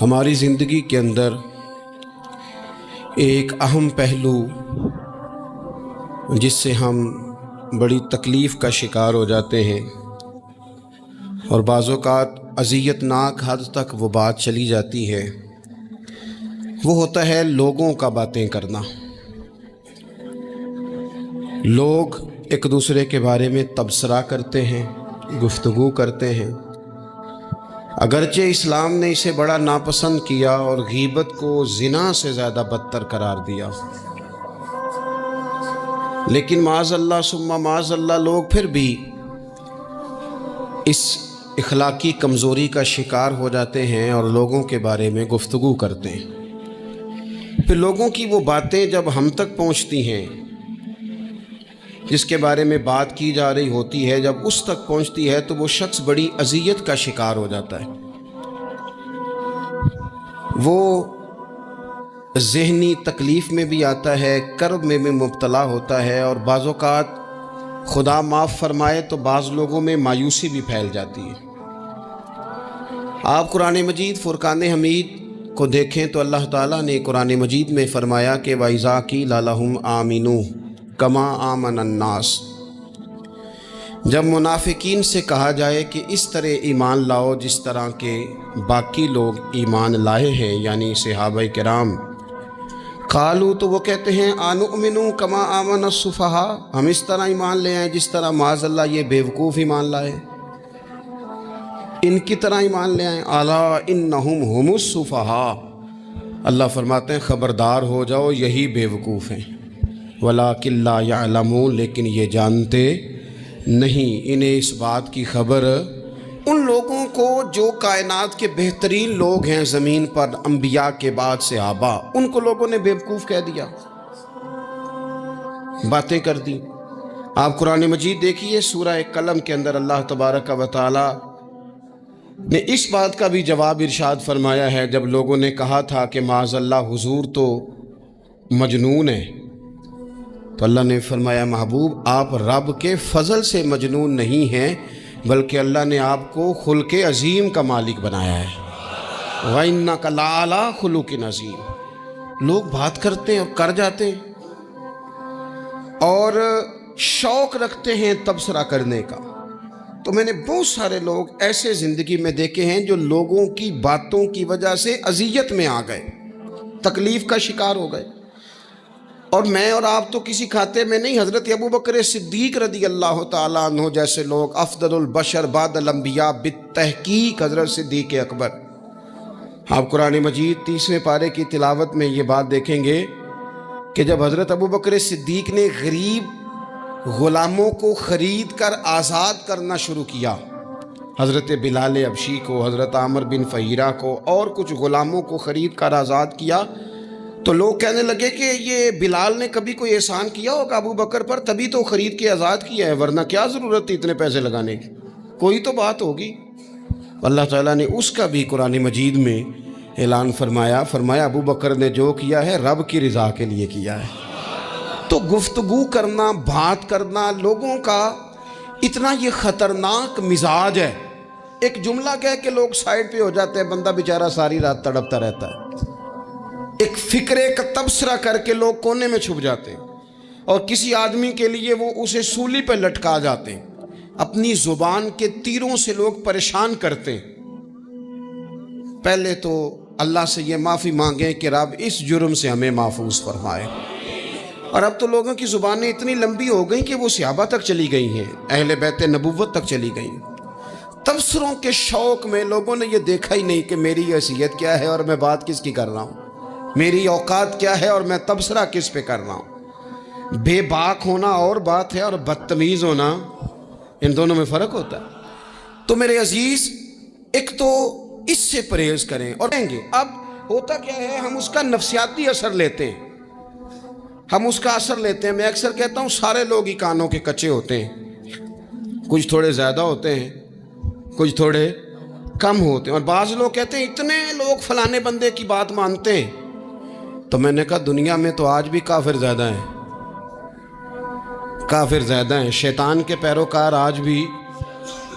ہماری زندگی کے اندر ایک اہم پہلو جس سے ہم بڑی تکلیف کا شکار ہو جاتے ہیں اور بعض اوقات اذیت ناک حد تک وہ بات چلی جاتی ہے، وہ ہوتا ہے لوگوں کا باتیں کرنا۔ لوگ ایک دوسرے کے بارے میں تبصرہ کرتے ہیں، گفتگو کرتے ہیں، اگرچہ اسلام نے اسے بڑا ناپسند کیا اور غیبت کو زنا سے زیادہ بدتر قرار دیا، لیکن معاذ اللہ ثم معاذ اللہ لوگ پھر بھی اس اخلاقی کمزوری کا شکار ہو جاتے ہیں اور لوگوں کے بارے میں گفتگو کرتے ہیں۔ پھر لوگوں کی وہ باتیں جب ہم تک پہنچتی ہیں، جس کے بارے میں بات کی جا رہی ہوتی ہے، جب اس تک پہنچتی ہے تو وہ شخص بڑی اذیت کا شکار ہو جاتا ہے، وہ ذہنی تکلیف میں بھی آتا ہے، کرب میں بھی مبتلا ہوتا ہے، اور بعض اوقات خدا معاف فرمائے تو بعض لوگوں میں مایوسی بھی پھیل جاتی ہے۔ آپ قرآن مجید فرقان حمید کو دیکھیں تو اللہ تعالیٰ نے قرآن مجید میں فرمایا کہ وَإِذَا قِيلَ لَهُمْ آمِنُوا كَمَا آمَنَ النَّاسُ، جب منافقین سے کہا جائے کہ اس طرح ایمان لاؤ جس طرح کے باقی لوگ ایمان لائے ہیں، یعنی صحابہ کرام، قالوا تو وہ کہتے ہیں انؤمن کما آمن السفہاء، ہم اس طرح ایمان لے آئیں جس طرح معاذ اللہ یہ بیوقوف ایمان لائے، ان کی طرح ایمان لے آئیں۔ الا انہم هم السفہاء، اللہ فرماتے ہیں خبردار ہو جاؤ یہی بیوقوف ہیں، ولکن لا یعلمون، لیکن یہ جانتے نہیں، انہیں اس بات کی خبر ان لوگوں کو جو کائنات کے بہترین لوگ ہیں زمین پر، انبیاء کے بعد صحابہ، ان کو لوگوں نے بیوقوف کہہ دیا، باتیں کر دی۔ آپ قرآن مجید دیکھیے سورہ قلم کے اندر اللہ تبارک و تعالی نے اس بات کا بھی جواب ارشاد فرمایا ہے، جب لوگوں نے کہا تھا کہ معاذ اللہ حضور تو مجنون ہے، تو اللہ نے فرمایا محبوب آپ رب کے فضل سے مجنون نہیں ہیں، بلکہ اللہ نے آپ کو خلق عظیم کا مالک بنایا ہے۔ وَإِنَّكَ لَعَلَىٰ خُلُقٍ عَظِيمٍ، لوگ بات کرتے ہیں اور کر جاتے ہیں اور شوق رکھتے ہیں تبصرہ کرنے کا۔ تو میں نے بہت سارے لوگ ایسے زندگی میں دیکھے ہیں جو لوگوں کی باتوں کی وجہ سے اذیت میں آ گئے، تکلیف کا شکار ہو گئے، اور میں اور آپ تو کسی کھاتے میں نہیں۔ حضرت ابوبکر صدیق رضی اللہ تعالیٰ عنہ جیسے لوگ، افضل البشر بعد الانبیاء بالتحقیق حضرت صدیق اکبر، آپ قرآن مجید 30ویں پارے کی تلاوت میں یہ بات دیکھیں گے کہ جب حضرت ابوبکر صدیق نے غریب غلاموں کو خرید کر آزاد کرنا شروع کیا، حضرت بلال حبشی کو، حضرت عامر بن فہیرہ کو، اور کچھ غلاموں کو خرید کر آزاد کیا، تو لوگ کہنے لگے کہ یہ بلال نے کبھی کوئی احسان کیا ہوگا ابو بکر پر، تبھی تو خرید کے آزاد کیا ہے، ورنہ کیا ضرورت تھی اتنے پیسے لگانے کی، کوئی تو بات ہوگی۔ اللہ تعالیٰ نے اس کا بھی قرآن مجید میں اعلان فرمایا ابو بکر نے جو کیا ہے رب کی رضا کے لیے کیا ہے۔ تو گفتگو کرنا، بات کرنا، لوگوں کا اتنا یہ خطرناک مزاج ہے، ایک جملہ کہہ کے لوگ سائڈ پہ ہو جاتے ہیں، بندہ بیچارہ ساری رات تڑپتا رہتا ہے، ایک فکرے کا تبصرہ کر کے لوگ کونے میں چھپ جاتے ہیں، اور کسی آدمی کے لیے وہ اسے سولی پہ لٹکا جاتے ہیں، اپنی زبان کے تیروں سے لوگ پریشان کرتے ہیں۔ پہلے تو اللہ سے یہ معافی مانگیں کہ رب اس جرم سے ہمیں محفوظ فرمائے۔ اور اب تو لوگوں کی زبانیں اتنی لمبی ہو گئیں کہ وہ صحابہ تک چلی گئی ہیں، اہل بیت نبوت تک چلی گئیں۔ تبصروں کے شوق میں لوگوں نے یہ دیکھا ہی نہیں کہ میری حیثیت کیا ہے اور میں بات کس کی کر رہا ہوں، میری اوقات کیا ہے اور میں تبصرہ کس پہ کر رہا ہوں۔ بے باک ہونا اور بات ہے اور بدتمیز ہونا، ان دونوں میں فرق ہوتا ہے۔ تو میرے عزیز، ایک تو اس سے پرہیز کریں اور کہیں گے۔ اب ہوتا کیا ہے، ہم اس کا نفسیاتی اثر لیتے ہیں، ہم اس کا اثر لیتے ہیں۔ میں اکثر کہتا ہوں سارے لوگ ہی کانوں کے کچے ہوتے ہیں، کچھ تھوڑے زیادہ ہوتے ہیں، کچھ تھوڑے کم ہوتے ہیں، اور بعض لوگ کہتے ہیں اتنے لوگ فلانے بندے کی بات مانتے ہیں۔ تو میں نے کہا دنیا میں تو آج بھی کافر زیادہ ہیں، کافر زیادہ ہیں، شیطان کے پیروکار آج بھی،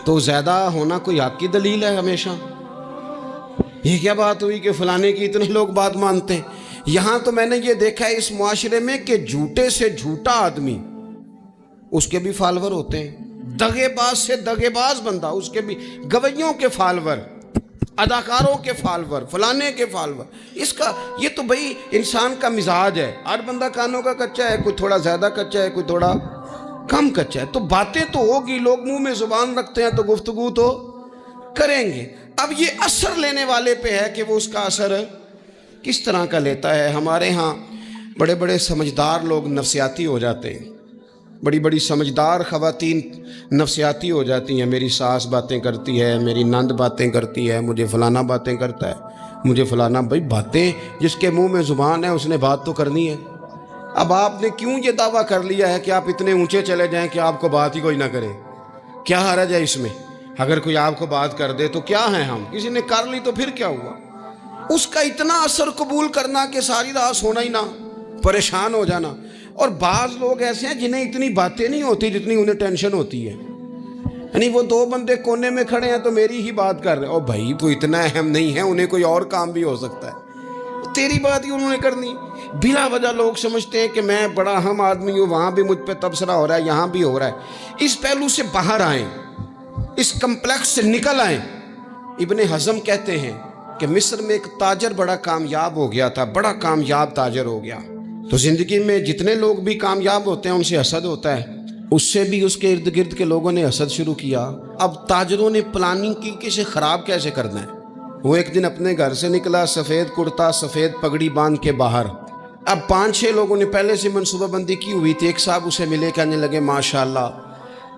تو زیادہ ہونا کوئی حق کی دلیل ہے ہمیشہ؟ یہ کیا بات ہوئی کہ فلانے کی اتنے لوگ بات مانتے ہیں؟ یہاں تو میں نے یہ دیکھا ہے اس معاشرے میں کہ جھوٹے سے جھوٹا آدمی، اس کے بھی فالوور ہوتے ہیں، دغے باز سے دغے باز بندہ، اس کے بھی گویوں کے فالوور، اداکاروں کے فالوور، فلانے کے فالوور۔ اس کا یہ تو بھئی انسان کا مزاج ہے، ہر بندہ کانوں کا کچا ہے، کوئی تھوڑا زیادہ کچا ہے، کوئی تھوڑا کم کچا ہے، تو باتیں تو ہوگی، لوگ منہ میں زبان رکھتے ہیں تو گفتگو تو کریں گے۔ اب یہ اثر لینے والے پہ ہے کہ وہ اس کا اثر کس طرح کا لیتا ہے۔ ہمارے ہاں بڑے بڑے سمجھدار لوگ نفسیاتی ہو جاتے ہیں، بڑی بڑی سمجھدار خواتین نفسیاتی ہو جاتی ہیں، میری ساس باتیں کرتی ہے، میری نند باتیں کرتی ہے، مجھے فلانا باتیں کرتا ہے، مجھے فلانا۔ بھائی باتیں، جس کے منہ میں زبان ہے اس نے بات تو کرنی ہے۔ اب آپ نے کیوں یہ دعویٰ کر لیا ہے کہ آپ اتنے اونچے چلے جائیں کہ آپ کو بات ہی کوئی نہ کرے؟ کیا حرج ہے اس میں؟ اگر کوئی آپ کو بات کر دے تو کیا ہیں ہم، کسی نے کر لی تو پھر کیا ہوا؟ اس کا اتنا اثر قبول کرنا کہ ساری رات سونا ہی نہ، پریشان ہو جانا۔ اور بعض لوگ ایسے ہیں جنہیں اتنی باتیں نہیں ہوتی جتنی انہیں ٹینشن ہوتی ہے، یعنی وہ دو بندے کونے میں کھڑے ہیں تو میری ہی بات کر رہے ہیں، اور بھائی تو اتنا اہم نہیں ہے، انہیں کوئی اور کام بھی ہو سکتا ہے، تیری بات ہی انہوں نے کرنی۔ بلا وجہ لوگ سمجھتے ہیں کہ میں بڑا اہم آدمی ہوں، وہاں بھی مجھ پہ تبصرہ ہو رہا ہے، یہاں بھی ہو رہا ہے۔ اس پہلو سے باہر آئیں، اس کمپلیکس سے نکل آئیں۔ ابن حزم کہتے ہیں کہ مصر میں ایک تاجر بڑا کامیاب ہو گیا تھا، بڑا کامیاب تاجر ہو گیا۔ تو زندگی میں جتنے لوگ بھی کامیاب ہوتے ہیں ان سے حسد ہوتا ہے، اس سے بھی اس کے ارد گرد کے لوگوں نے حسد شروع کیا۔ اب تاجروں نے پلاننگ کی کہ اسے خراب کیسے کرنا ہے۔ وہ ایک دن اپنے گھر سے نکلا، سفید کرتا سفید پگڑی باندھ کے باہر۔ اب 5-6 لوگوں نے پہلے سے منصوبہ بندی کی ہوئی تھی۔ ایک صاحب اسے ملے، کہنے لگے ماشاءاللہ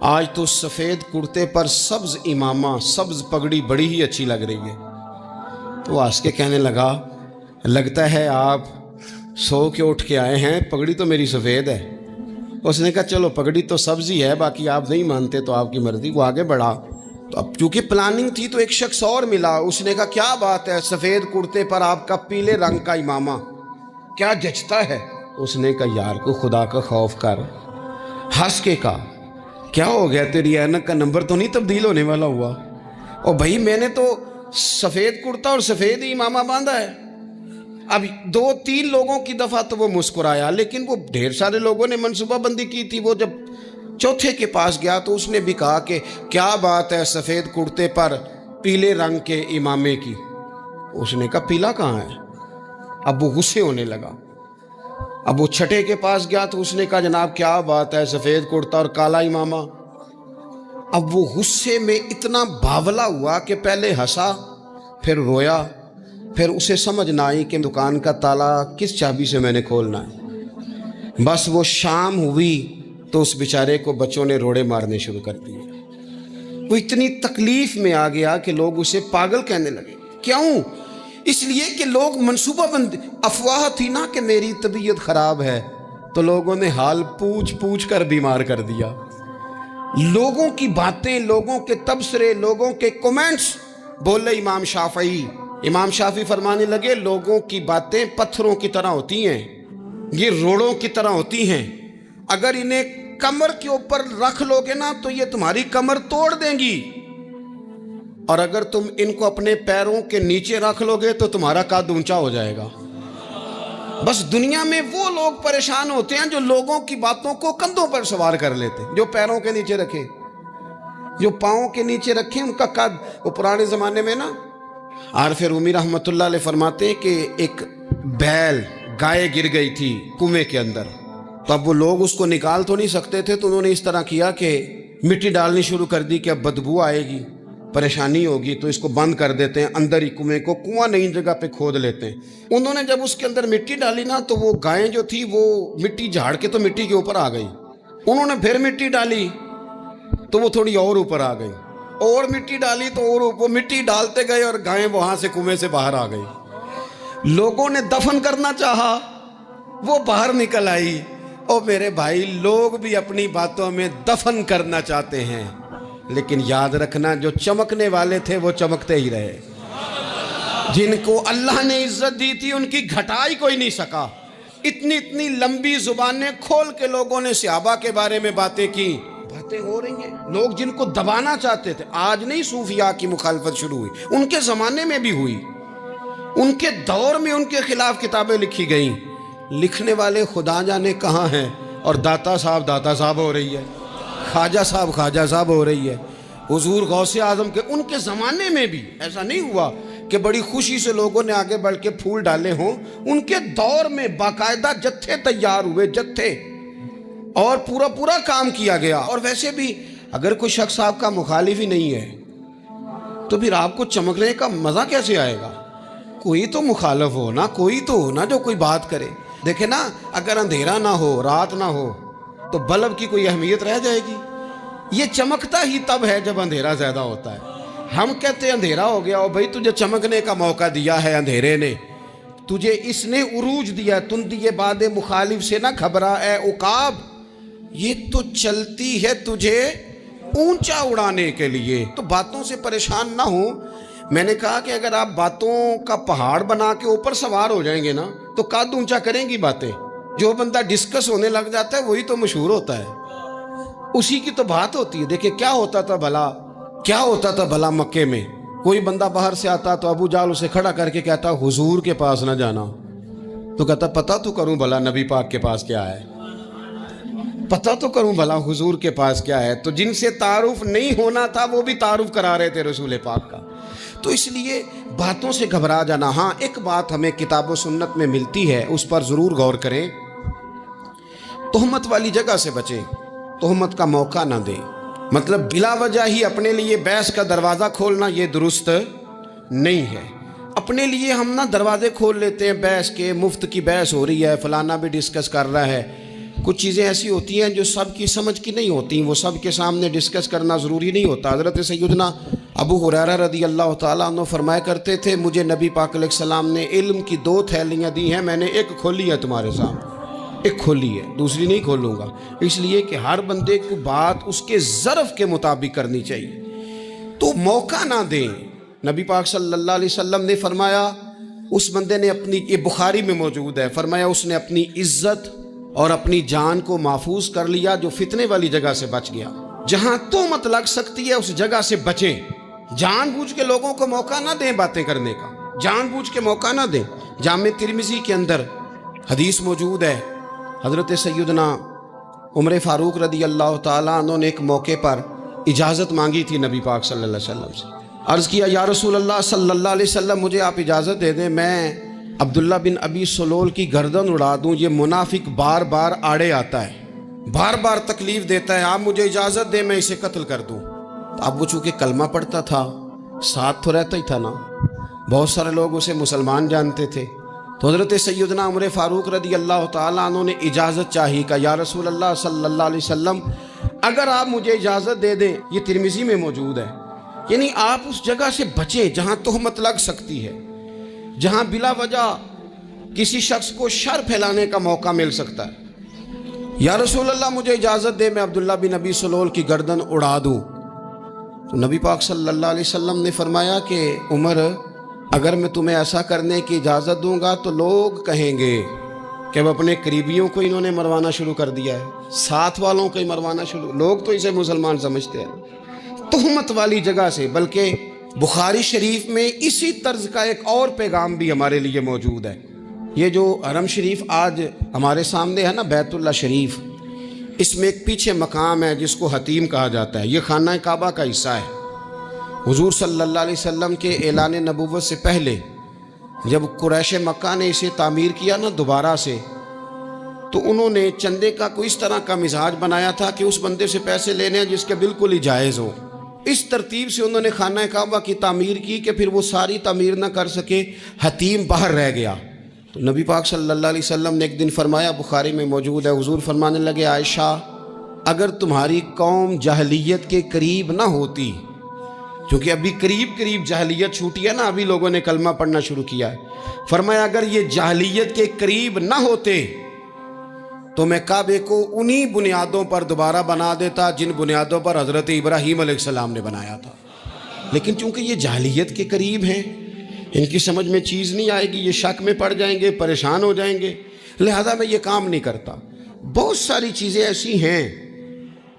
آج تو سفید کرتے پر سبز امامہ، سبز پگڑی بڑی ہی اچھی لگ رہی ہے۔ تو وہ ہنس کے کہنے لگا لگتا ہے آپ سو کے اٹھ کے آئے ہیں، پگڑی تو میری سفید ہے۔ اس نے کہا چلو پگڑی تو سبز ہی ہے، باقی آپ نہیں مانتے تو آپ کی مرضی۔ وہ آگے بڑھا، تو اب چونکہ پلاننگ تھی تو ایک شخص اور ملا، اس نے کہا کیا بات ہے، سفید کرتے پر آپ کا پیلے رنگ کا امامہ کیا جچتا ہے۔ اس نے کہا یار کو خدا کا خوف کر۔ ہنس کے کہا کیا ہو گیا، تیری اینک کا نمبر تو نہیں تبدیل ہونے والا ہوا؟ اور بھائی میں نے تو سفید کرتا اور سفید ہی امامہ باندھا ہے۔ اب 2-3 لوگوں کی دفعہ تو وہ مسکرایا، لیکن وہ ڈھیر سارے لوگوں نے منصوبہ بندی کی تھی۔ وہ جب چوتھے کے پاس گیا تو اس نے بھی کہا کہ کیا بات ہے سفید کرتے پر پیلے رنگ کے امامے کی۔ اس نے کہا پیلا کہاں ہے؟ اب وہ غصے ہونے لگا۔ اب وہ چھٹے کے پاس گیا تو اس نے کہا جناب کیا بات ہے سفید کرتا اور کالا امامہ۔ اب وہ غصے میں اتنا باولا ہوا کہ پہلے ہنسا پھر رویا، پھر اسے سمجھ نہ آئی کہ دکان کا تالا کس چابی سے میں نے کھولنا ہے۔ بس وہ شام ہوئی تو اس بیچارے کو بچوں نے روڑے مارنے شروع کر دیے۔ وہ اتنی تکلیف میں آ گیا کہ لوگ اسے پاگل کہنے لگے۔ کیوں؟ اس لیے کہ لوگ منصوبہ بند، افواہ تھی نا کہ میری طبیعت خراب ہے، تو لوگوں نے حال پوچھ پوچھ کر بیمار کر دیا۔ لوگوں کی باتیں، لوگوں کے تبصرے، لوگوں کے کومنٹس۔ بولے امام شافعی فرمانے لگے لوگوں کی باتیں پتھروں کی طرح ہوتی ہیں، یہ روڑوں کی طرح ہوتی ہیں، اگر انہیں کمر کے اوپر رکھ لو گے نا تو یہ تمہاری کمر توڑ دیں گی، اور اگر تم ان کو اپنے پیروں کے نیچے رکھ لو گے تو تمہارا قد اونچا ہو جائے گا۔ بس دنیا میں وہ لوگ پریشان ہوتے ہیں جو لوگوں کی باتوں کو کندھوں پر سوار کر لیتے ہیں، جو پیروں کے نیچے رکھے، جو پاؤں کے نیچے رکھے ان کا قد۔ وہ پرانے زمانے میں نا عارف رومی رحمۃ اللہ علیہ فرماتے ہیں کہ ایک بیل گائے گر گئی تھی کنویں کے اندر، تو اب وہ لوگ اس کو نکال تو نہیں سکتے تھے، تو انہوں نے اس طرح کیا کہ مٹی ڈالنی شروع کر دی کہ اب بدبو آئے گی، پریشانی ہوگی، تو اس کو بند کر دیتے ہیں اندر ہی کنویں کو، کنواں نئی جگہ پہ کھود لیتے ہیں۔ انہوں نے جب اس کے اندر مٹی ڈالی نا تو وہ گائیں جو تھی وہ مٹی جھاڑ کے تو مٹی کے اوپر آ گئی۔ انہوں نے پھر مٹی ڈالی تو وہ تھوڑی اور اوپر آ گئی، اور مٹی ڈالی تو اور وہ مٹی ڈالتے گئے اور گائیں وہاں سے کنویں سے باہر آ گئی۔ لوگوں نے دفن کرنا چاہا، وہ باہر نکل آئی۔ اور میرے بھائی لوگ بھی اپنی باتوں میں دفن کرنا چاہتے ہیں، لیکن یاد رکھنا جو چمکنے والے تھے وہ چمکتے ہی رہے، جن کو اللہ نے عزت دی تھی ان کی گھٹا ہی کوئی نہیں سکا۔ اتنی لمبی زبانیں کھول کے لوگوں نے صحابہ کے بارے میں باتیں کی، باتیں ہو رہی ہیں۔ لوگ جن کو دبانا چاہتے تھے، آج نہیں صوفیاء کی مخالفت شروع ہوئی، ان کے زمانے میں بھی ہوئی۔ ان کے دور میں ان کے خلاف کتابیں لکھی گئیں، لکھنے والے خدا جانے کہاں ہیں، اور داتا صاحب ہو رہی ہے، خواجہ صاحب ہو رہی ہے۔ حضور غوث اعظم کے ان کے زمانے میں بھی ایسا نہیں ہوا کہ بڑی خوشی سے لوگوں نے آگے بڑھ کے پھول ڈالے ہوں، ان کے دور میں باقاعدہ جتھے تیار ہوئے، جتھے، اور پورا کام کیا گیا۔ اور ویسے بھی اگر کوئی شخص آپ کا مخالف ہی نہیں ہے تو پھر آپ کو چمکنے کا مزہ کیسے آئے گا؟ کوئی تو مخالف ہو نا، کوئی تو ہو نا جو کوئی بات کرے۔ دیکھیں نا، اگر اندھیرا نہ ہو، رات نہ ہو، تو بلب کی کوئی اہمیت رہ جائے گی؟ یہ چمکتا ہی تب ہے جب اندھیرا زیادہ ہوتا ہے۔ ہم کہتے ہیں اندھیرا ہو گیا، اور بھائی تجھے چمکنے کا موقع دیا ہے اندھیرے نے، تجھے اس نے عروج دیا، تندی باد مخالف سے نہ گھبرا اے عقاب، یہ تو چلتی ہے تجھے اونچا اڑانے کے لیے، تو باتوں سے پریشان نہ ہو۔ میں نے کہا کہ اگر آپ باتوں کا پہاڑ بنا کے اوپر سوار ہو جائیں گے نا تو قد اونچا کریں گی باتیں۔ جو بندہ ڈسکس ہونے لگ جاتا ہے وہی تو مشہور ہوتا ہے، اسی کی تو بات ہوتی ہے۔ دیکھیں کیا ہوتا تھا بھلا مکے میں، کوئی بندہ باہر سے آتا تو ابو جال اسے کھڑا کر کے کہتا حضور کے پاس نہ جانا، تو کہتا پتہ تو کروں بھلا نبی پاک کے پاس کیا ہے، پتہ تو کروں بھلا حضور کے پاس کیا ہے۔ تو جن سے تعارف نہیں ہونا تھا وہ بھی تعارف کرا رہے تھے رسول پاک کا۔ تو اس لیے باتوں سے گھبرا جانا، ہاں ایک بات ہمیں کتاب و سنت میں ملتی ہے، اس پر ضرور غور کریں، تہمت والی جگہ سے بچیں، تہمت کا موقع نہ دیں۔ مطلب بلا وجہ ہی اپنے لیے بحث کا دروازہ کھولنا یہ درست نہیں ہے۔ اپنے لیے ہم نہ دروازے کھول لیتے ہیں بحث کے، مفت کی بحث ہو رہی ہے، فلانا بھی ڈسکس کر رہا ہے۔ کچھ چیزیں ایسی ہوتی ہیں جو سب کی سمجھ کی نہیں ہوتی، وہ سب کے سامنے ڈسکس کرنا ضروری نہیں ہوتا۔ حضرت سیدنا ابو ہریرہ رضی اللہ تعالیٰ عنہ فرمایا کرتے تھے، مجھے نبی پاک علیہ السلام نے علم کی 2 تھیلیاں دی ہیں، میں نے ایک کھولی ہے تمہارے سامنے، ایک کھولی ہے، دوسری نہیں کھولوں گا، اس لیے کہ ہر بندے کو بات اس کے ظرف کے مطابق کرنی چاہیے۔ تو موقع نہ دیں۔ نبی پاک صلی اللہ علیہ وسلم نے فرمایا، اس بندے نے اپنی، یہ بخاری میں موجود ہے، فرمایا اس نے اپنی عزت اور اپنی جان کو محفوظ کر لیا جو فتنے والی جگہ سے بچ گیا۔ جہاں تہمت لگ سکتی ہے اس جگہ سے بچیں، جان بوجھ کے لوگوں کو موقع نہ دیں باتیں کرنے کا، جان بوجھ کے موقع نہ دیں۔ جامع ترمذی کے اندر حدیث موجود ہے، حضرت سیدنا عمر فاروق رضی اللہ تعالیٰ عنہ نے ایک موقع پر اجازت مانگی تھی نبی پاک صلی اللہ علیہ وسلم سے۔ عرض کیا یا رسول اللہ صلی اللہ علیہ وسلم، مجھے آپ اجازت دے دیں، میں عبداللہ بن ابی سلول کی گردن اڑا دوں، یہ منافق بار بار آڑے آتا ہے، بار بار تکلیف دیتا ہے، آپ مجھے اجازت دیں میں اسے قتل کر دوں۔ تو اب وہ چونکہ کلمہ پڑھتا تھا، ساتھ تو رہتا ہی تھا نا، بہت سارے لوگ اسے مسلمان جانتے تھے، تو حضرت سیدنا عمر فاروق رضی اللہ تعالیٰ عنہ نے اجازت چاہی، کہ یا رسول اللہ صلی اللہ علیہ وسلم اگر آپ مجھے اجازت دے دیں، یہ ترمذی میں موجود ہے، یعنی آپ اس جگہ سے بچیں جہاں تہمت لگ سکتی ہے، جہاں بلا وجہ کسی شخص کو شر پھیلانے کا موقع مل سکتا ہے۔ یا رسول اللہ مجھے اجازت دے میں عبداللہ بن ابی سلول کی گردن اڑا دوں۔ تو نبی پاک صلی اللہ علیہ وسلم نے فرمایا کہ عمر، اگر میں تمہیں ایسا کرنے کی اجازت دوں گا تو لوگ کہیں گے کہ اب اپنے قریبیوں کو انہوں نے مروانا شروع کر دیا ہے، ساتھ والوں کو ہی مروانا شروع، لوگ تو اسے مسلمان سمجھتے ہیں۔ تہمت والی جگہ سے، بلکہ بخاری شریف میں اسی طرز کا ایک اور پیغام بھی ہمارے لیے موجود ہے۔ یہ جو حرم شریف آج ہمارے سامنے ہے نا، بیت اللہ شریف، اس میں ایک پیچھے مقام ہے جس کو حتیم کہا جاتا ہے، یہ خانہ کعبہ کا حصہ ہے۔ حضور صلی اللہ علیہ وسلم کے اعلان نبوت سے پہلے جب قریش مکہ نے اسے تعمیر کیا نا دوبارہ سے، تو انہوں نے چندے کا کوئی اس طرح کا مزاج بنایا تھا کہ اس بندے سے پیسے لینے ہیں جس کے بالکل ہی جائز ہو۔ اس ترتیب سے انہوں نے خانہ کعبہ کی تعمیر کی کہ پھر وہ ساری تعمیر نہ کر سکے، حتیم باہر رہ گیا۔ تو نبی پاک صلی اللہ علیہ وسلم نے ایک دن فرمایا، بخاری میں موجود ہے، حضور فرمانے لگے، عائشہ اگر تمہاری قوم جاہلیت کے قریب نہ ہوتی، کیونکہ ابھی قریب جاہلیت چھوٹی ہے نا، ابھی لوگوں نے کلمہ پڑھنا شروع کیا ہے، فرمایا اگر یہ جاہلیت کے قریب نہ ہوتے تو میں کعبے کو انہی بنیادوں پر دوبارہ بنا دیتا جن بنیادوں پر حضرت ابراہیم علیہ السلام نے بنایا تھا۔ لیکن چونکہ یہ جاہلیت کے قریب ہیں، ان کی سمجھ میں چیز نہیں آئے گی، یہ شک میں پڑ جائیں گے، پریشان ہو جائیں گے، لہذا میں یہ کام نہیں کرتا۔ بہت ساری چیزیں ایسی ہیں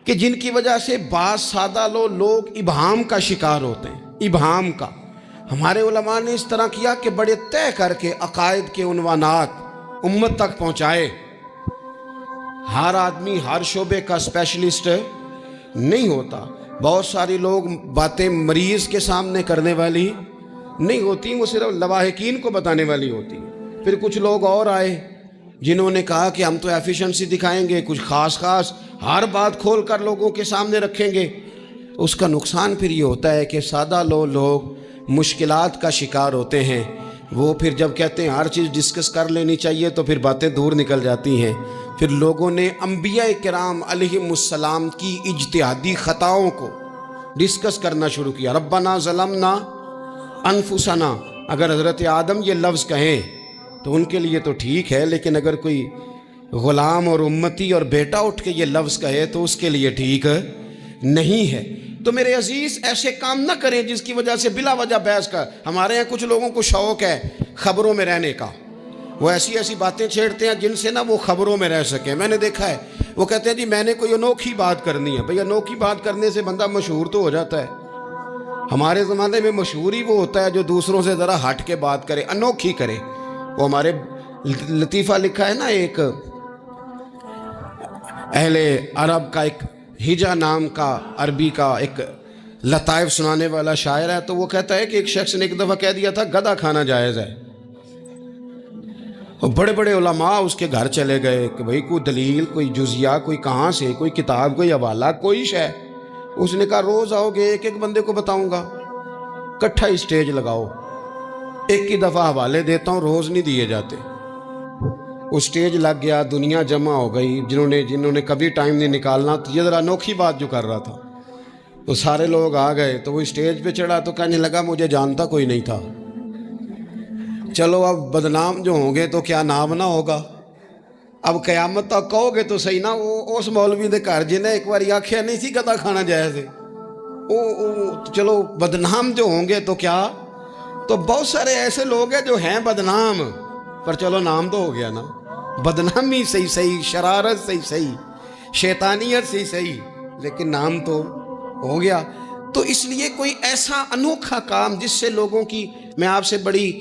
کہ جن کی وجہ سے بعض سادہ لوگ ابہام کا شکار ہوتے ہیں، ابہام کا۔ ہمارے علماء نے اس طرح کیا کہ بڑے طے کر کے عقائد کے عنوانات امت تک پہنچائے۔ ہر آدمی ہر شعبے کا اسپیشلسٹ نہیں ہوتا، بہت سارے لوگ باتیں مریض کے سامنے کرنے والی نہیں ہوتی، وہ صرف لواحقین کو بتانے والی ہوتی۔ پھر کچھ لوگ اور آئے جنہوں نے کہا کہ ہم تو ایفیشنسی دکھائیں گے، کچھ خاص ہر بات کھول کر لوگوں کے سامنے رکھیں گے۔ اس کا نقصان پھر یہ ہوتا ہے کہ سادہ لوگ مشکلات کا شکار ہوتے ہیں۔ وہ پھر جب کہتے ہیں ہر چیز ڈسکس کر لینی چاہیے تو پھر باتیں دور نکل جاتی ہیں۔ پھر لوگوں نے انبیاء کرام علیہم السلام کی اجتہادی خطاؤں کو ڈسکس کرنا شروع کیا۔ ربنا ظلمنا انفسنا، اگر حضرت آدم یہ لفظ کہیں تو ان کے لیے تو ٹھیک ہے، لیکن اگر کوئی غلام اور امتی اور بیٹا اٹھ کے یہ لفظ کہے تو اس کے لیے ٹھیک نہیں ہے۔ تو میرے عزیز ایسے کام نہ کریں جس کی وجہ سے بلا وجہ بحث کا۔ ہمارے یہاں کچھ لوگوں کو شوق ہے خبروں میں رہنے کا، وہ ایسی باتیں چھیڑتے ہیں جن سے نہ وہ خبروں میں رہ سکیں۔ میں نے دیکھا ہے وہ کہتے ہیں جی میں نے کوئی انوکھی بات کرنی ہے۔ بھئی انوکھی بات کرنے سے بندہ مشہور تو ہو جاتا ہے۔ ہمارے زمانے میں مشہور ہی وہ ہوتا ہے جو دوسروں سے ذرا ہٹ کے بات کرے، انوکھی کرے۔ وہ ہمارے لطیفہ لکھا ہے نا، ایک اہل عرب کا ایک ہجا نام کا عربی کا ایک لطائف سنانے والا شاعر ہے، تو وہ کہتا ہے کہ ایک شخص نے ایک دفعہ کہہ دیا تھا گدھا کھانا جائز ہے۔ اور بڑے بڑے علماء اس کے گھر چلے گئے کہ بھئی کوئی دلیل، کوئی جزیہ، کوئی کہاں سے، کوئی کتاب، کوئی حوالہ، کوئی شے۔ اس نے کہا روز آؤ گے ایک بندے کو بتاؤں گا، کٹھا اسٹیج لگاؤ، ایک ہی دفعہ حوالے دیتا ہوں، روز نہیں دیے جاتے۔ وہ سٹیج لگ گیا، دنیا جمع ہو گئی، جنہوں نے کبھی ٹائم نہیں نکالنا، تو یہ ذرا انوکھی بات جو کر رہا تھا، تو سارے لوگ آ گئے۔ تو وہ سٹیج پہ چڑھا تو کہنے لگا مجھے جانتا کوئی نہیں تھا، چلو اب بدنام جو ہوں گے تو کیا نام نہ ہوگا، اب قیامت تک کہو گے تو صحیح نا۔ وہ اس مولوی دے گھر جنہیں ایک بار آکھیا نہیں سی گدھا کھانا جائز ہے، چلو بدنام جو ہوں گے تو کیا۔ تو بہت سارے ایسے لوگ ہیں جو ہیں بدنام، پر چلو نام تو ہو گیا نا، بدنامی صحیح، شرارت صحیح، شیطانیت صحیح، لیکن نام تو ہو گیا۔ تو اس لیے کوئی ایسا انوکھا کام جس سے لوگوں کی، میں آپ سے بڑی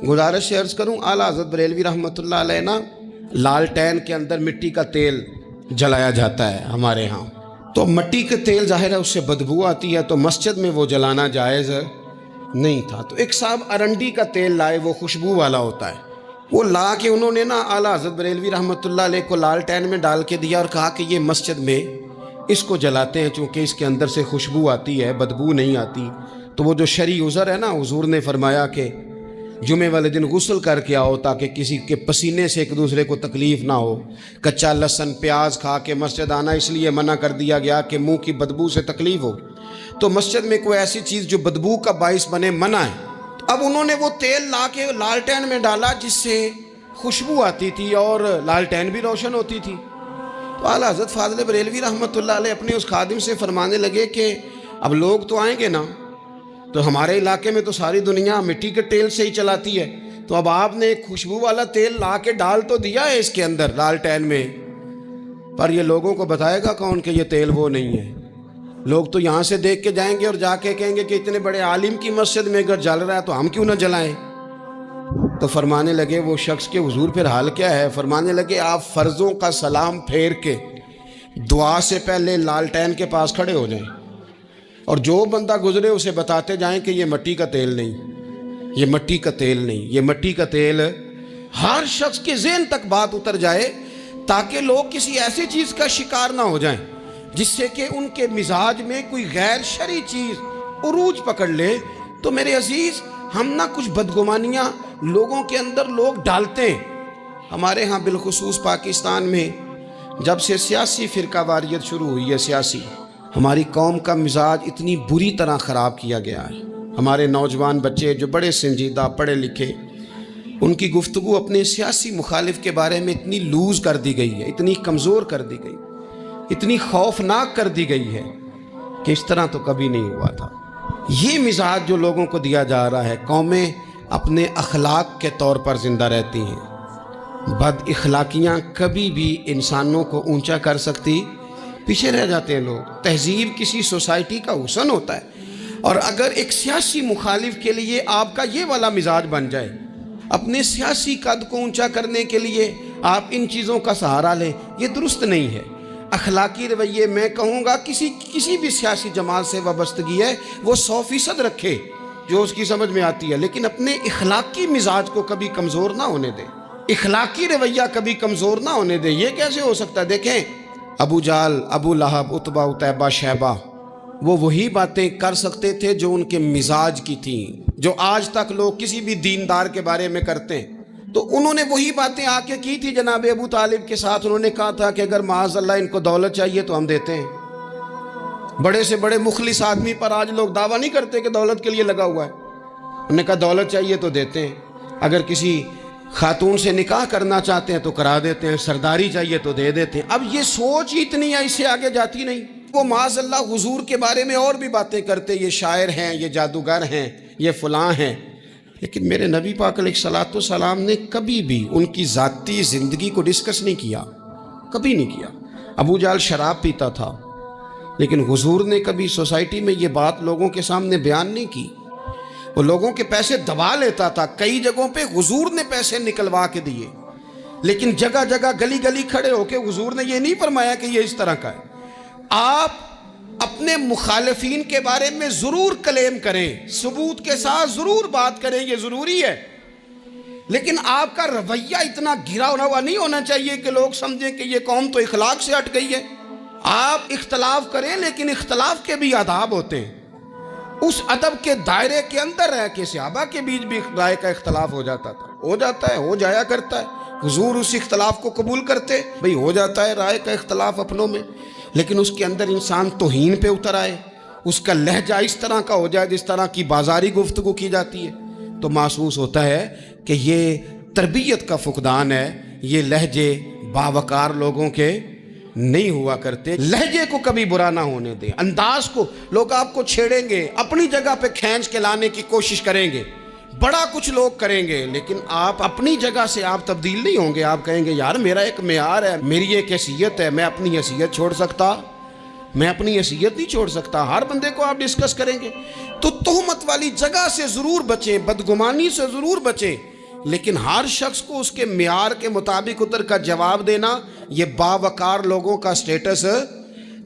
گزارش سے عرض کروں، اعلیٰ حضرت بریلوی رحمۃ اللہ علیہ نا لالٹین کے اندر مٹی کا تیل جلایا جاتا ہے ہمارے ہاں، تو مٹی کا تیل ظاہر ہے اس سے بدبو آتی ہے، تو مسجد میں وہ جلانا جائز نہیں تھا۔ تو ایک صاحب ارنڈی کا تیل لائے، وہ خوشبو والا ہوتا ہے، وہ لا کے انہوں نے نا اعلیٰ حضرت بریلوی رحمۃ اللہ علیہ کو لالٹین میں ڈال کے دیا اور کہا کہ یہ مسجد میں اس کو جلاتے ہیں چونکہ اس کے اندر سے خوشبو آتی ہے، بدبو نہیں آتی۔ تو وہ جو شرعی عذر ہے نا، حضور نے فرمایا کہ جمعے والے دن غسل کر کے آؤ تاکہ کسی کے پسینے سے ایک دوسرے کو تکلیف نہ ہو۔ کچا لہسن پیاز کھا کے مسجد آنا اس لیے منع کر دیا گیا کہ منہ کی بدبو سے تکلیف ہو، تو مسجد میں کوئی ایسی چیز جو بدبو کا باعث بنے منع ہے۔ اب انہوں نے وہ تیل لا کے لالٹین میں ڈالا جس سے خوشبو آتی تھی اور لالٹین بھی روشن ہوتی تھی۔ تو اعلیٰ حضرت فاضل بریلوی رحمۃ اللہ علیہ اپنے اس خادم سے فرمانے لگے کہ اب لوگ تو آئیں گے نا، تو ہمارے علاقے میں تو ساری دنیا مٹی کے تیل سے ہی چلاتی ہے، تو اب آپ نے ایک خوشبو والا تیل لا کے ڈال تو دیا ہے اس کے اندر لالٹین میں، پر یہ لوگوں کو بتائے گا کون کہ یہ تیل وہ نہیں ہے؟ لوگ تو یہاں سے دیکھ کے جائیں گے اور جا کے کہیں گے کہ اتنے بڑے عالم کی مسجد میں اگر جل رہا ہے تو ہم کیوں نہ جلائیں۔ تو فرمانے لگے وہ شخص کے حضور پھر حال کیا ہے؟ فرمانے لگے آپ فرضوں کا سلام پھیر کے دعا سے پہلے لالٹین کے پاس کھڑے ہو جائیں اور جو بندہ گزرے اسے بتاتے جائیں کہ یہ مٹی کا تیل نہیں، یہ مٹی کا تیل نہیں، یہ مٹی کا تیل۔ ہر شخص کے ذہن تک بات اتر جائے تاکہ لوگ کسی ایسی چیز کا شکار نہ ہو جائیں جس سے کہ ان کے مزاج میں کوئی غیر شرعی چیز عروج پکڑ لے۔ تو میرے عزیز ہم نہ کچھ بدگمانیاں لوگوں کے اندر لوگ ڈالتے ہیں۔ ہمارے ہاں بالخصوص پاکستان میں جب سے سیاسی فرقہ واریت شروع ہوئی ہے، سیاسی، ہماری قوم کا مزاج اتنی بری طرح خراب کیا گیا ہے۔ ہمارے نوجوان بچے جو بڑے سنجیدہ پڑھے لکھے، ان کی گفتگو اپنے سیاسی مخالف کے بارے میں اتنی لوز کر دی گئی ہے، اتنی کمزور کر دی گئی، اتنی خوفناک کر دی گئی ہے کہ اس طرح تو کبھی نہیں ہوا تھا۔ یہ مزاج جو لوگوں کو دیا جا رہا ہے، قومیں اپنے اخلاق کے طور پر زندہ رہتی ہیں۔ بد اخلاقیاں کبھی بھی انسانوں کو اونچا کر سکتی، پیچھے رہ جاتے ہیں لوگ۔ تہذیب کسی سوسائٹی کا حسن ہوتا ہے۔ اور اگر ایک سیاسی مخالف کے لیے آپ کا یہ والا مزاج بن جائے، اپنے سیاسی قد کو اونچا کرنے کے لیے آپ ان چیزوں کا سہارا لیں، یہ درست نہیں ہے۔ اخلاقی رویے میں کہوں گا کسی بھی سیاسی جماعت سے وابستگی ہے وہ 100% رکھے جو اس کی سمجھ میں آتی ہے، لیکن اپنے اخلاقی مزاج کو کبھی کمزور نہ ہونے دے، اخلاقی رویہ کبھی کمزور نہ ہونے دے۔ یہ کیسے ہو سکتا ہے؟ دیکھیں ابو جہل، ابو لہب، عتبہ، عتیبہ، شیبہ، وہ وہی باتیں کر سکتے تھے جو ان کے مزاج کی تھیں، جو آج تک لوگ کسی بھی دیندار کے بارے میں کرتے ہیں۔ تو انہوں نے وہی باتیں آ کے کی تھی جناب ابو طالب کے ساتھ۔ انہوں نے کہا تھا کہ اگر معاذ اللہ ان کو دولت چاہیے تو ہم دیتے ہیں۔ بڑے سے بڑے مخلص آدمی پر آج لوگ دعویٰ نہیں کرتے کہ دولت کے لیے لگا ہوا ہے، انہوں نے کہا دولت چاہیے تو دیتے ہیں، اگر کسی خاتون سے نکاح کرنا چاہتے ہیں تو کرا دیتے ہیں، سرداری چاہیے تو دے دیتے ہیں۔ اب یہ سوچ ہی اتنی ہے، اس سے آگے جاتی نہیں۔ وہ معاذ اللہ حضور کے بارے میں اور بھی باتیں کرتے، یہ شاعر ہیں، یہ جادوگر ہیں، یہ فلاں ہیں، لیکن میرے نبی پاک علیہ الصلوۃ والسلام نے کبھی بھی ان کی ذاتی زندگی کو ڈسکس نہیں کیا، کبھی نہیں کیا۔ ابو جہل شراب پیتا تھا، لیکن حضور نے کبھی سوسائٹی میں یہ بات لوگوں کے سامنے بیان نہیں کی۔ وہ لوگوں کے پیسے دبا لیتا تھا، کئی جگہوں پہ حضور نے پیسے نکلوا کے دیے، لیکن جگہ جگہ گلی گلی کھڑے ہو کے حضور نے یہ نہیں فرمایا کہ یہ اس طرح کا ہے۔ آپ اپنے مخالفین کے بارے میں ضرور کلیم کریں، ثبوت کے ساتھ ضرور بات کریں، یہ ضروری ہے، لیکن آپ کا رویہ اتنا گھرا ہوا نہیں ہونا چاہیے کہ لوگ سمجھیں کہ یہ قوم تو اخلاق سے ہٹ گئی ہے۔ آپ اختلاف کریں، لیکن اختلاف کے بھی آداب ہوتے ہیں، اس ادب کے دائرے کے اندر رہ کے۔ صحابہ کے بیچ بھی رائے کا اختلاف ہو جاتا تھا، ہو جاتا ہے، ہو جایا کرتا ہے، حضور اس اختلاف کو قبول کرتے، بھئی ہو جاتا ہے رائے کا اختلاف اپنوں میں، لیکن اس کے اندر انسان توہین پہ اتر آئے، اس کا لہجہ اس طرح کا ہو جائے جس طرح کی بازاری گفتگو کی جاتی ہے، تو محسوس ہوتا ہے کہ یہ تربیت کا فقدان ہے، یہ لہجے باوقار لوگوں کے نہیں ہوا کرتے۔ لہجے کو کبھی برا نہ ہونے دیں، انداز کو، لوگ آپ کو چھیڑیں گے، اپنی جگہ پہ کھینچ کے لانے کی کوشش کریں گے، بڑا کچھ لوگ کریں گے، لیکن آپ اپنی جگہ سے آپ تبدیل نہیں ہوں گے۔ آپ کہیں گے یار میرا ایک معیار ہے، میری ایک حیثیت ہے، میں اپنی حیثیت چھوڑ سکتا؟ میں اپنی حیثیت نہیں چھوڑ سکتا۔ ہر بندے کو آپ ڈسکس کریں گے تو تہمت والی جگہ سے ضرور بچیں، بدگمانی سے ضرور بچیں، لیکن ہر شخص کو اس کے معیار کے مطابق اتر کا جواب دینا یہ باوقار لوگوں کا سٹیٹس